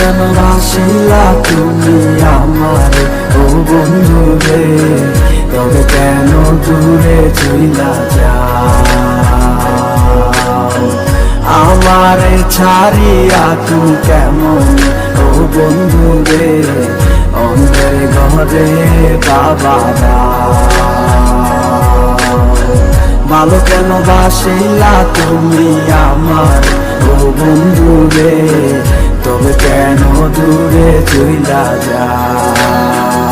কেন বাসিলা তুমি আমার ও বন্ধু রে, তবে কেন দূরে চইলা যাও? আমারে ছাড়িয়া তুমি কেমন ও বন্ধু রে, অন্ধের ঘরে বাবারা। ভালো কেন বাসিলা তুমি আমার ও বন্ধু রে, তবে কেন দূরে চইলা যাও?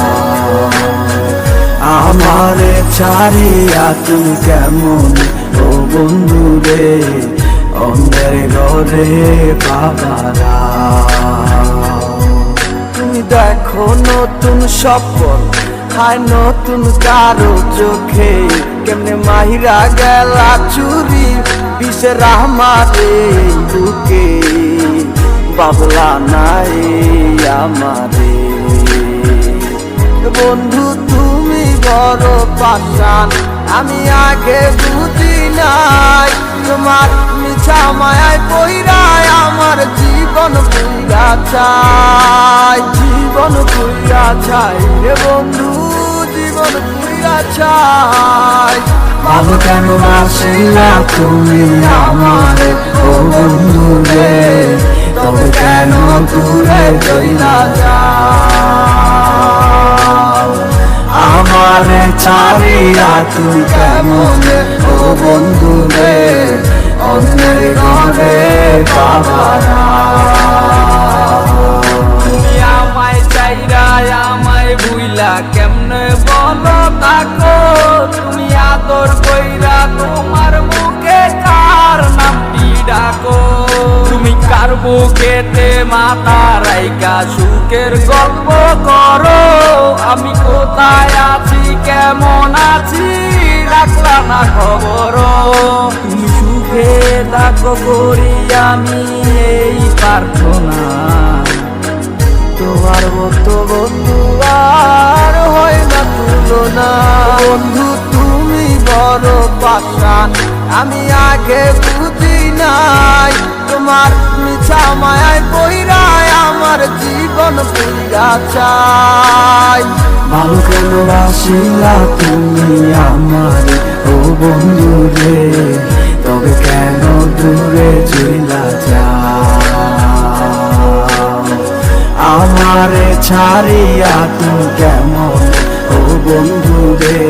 আমারে ছাড়িয়া তুমি কেমন ও বন্ধু রে, অন্ধের ঘরে বাবারা। তুমি দেখো নতুন স্বপ্ন হায় নতুন কারো চোখে, কেমনে মাহিরা গেলা চুরি বিষের আমারে বুকে, বাবলা নাই আমারে। বন্ধু তুমি বড় পাষাণ, আমি আগে বুঝি নাই, তোমার মিছা মায়ায় পইরায় আমার জীবন পুইরা চাই, জীবন পুইরা চাই রে বন্ধু, জীবন পুইরা চাই। ভালো কেন বাসিলা তুমি আমার ও বন্ধু রে, তবে কেন দূরে চইলা যাও? আমারে ছাড়িয়া তুমি কেমন ও বন্ধু রে, অন্যের ঘরে বাবারা। তুমি আমায় চাইরা আমায় ভুইলা কেমনে বলো থাকো, তুমি আদর কইরা তোমার মুখে কার নামটি ডাকো? তুমি কার বুকেতে মাথা রাইকা সুখের গল্প করো, আমি কোথায় আছি কেমন আছি রাখলা না খবর? তুমি সুখে থাকো করি আমি এই প্রার্থনা, তোমার মতো বন্ধু আর হয় না তুলনা। বন্ধু তুমি বড় পাষাণ, আমি আগে বুঝি নাই, তোমার মিছা মায়ায় পইরায় আমার জীবন পুইরা চাই। ভালো কেন বাসিলা তুমি আমার ও বন্ধু রে, তবে কেন দূরে চইলা যাও? আমারে ছাড়িয়া তুমি কেমন ও বন্ধু রে,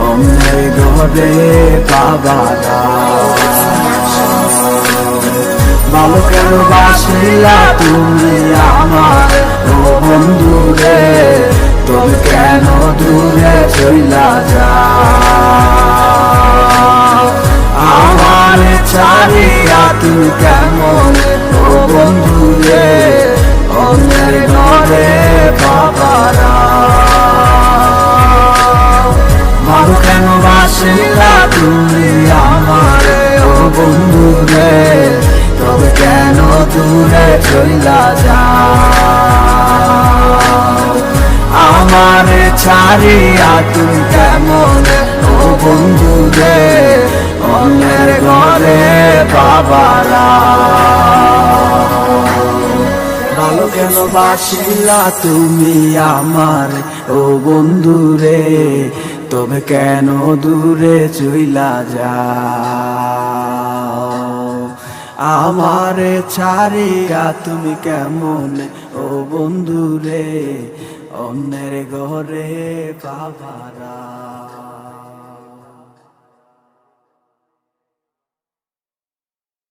অন্যের ঘরে বাবারা। ভালো কেন বাসিলা তুমি আমার ও বন্ধু রে, তবে কেন দূরে চইলা যাও? আমারে ছাড়িয়া তুমি কেমন ও বন্ধু রে, অন্যের ঘরে বাবারা। ভালো কেন বাসিলা তুমি আমার ও বন্ধু রে, তবে কেন দূরে চইলা যাও? আমারে ছাড়িয়া তুমি কেমন ও বন্ধু রে, অন্যের ঘরে বাবারা। ভালো কেন বাসিলা তুমি আমার ও বন্ধু রে, তবে কেন দূরে চইলা যাও? আমারে ছাড়িয়া তুমি কেমন ও বন্ধু রে, অন্যের ঘরে বাবারা।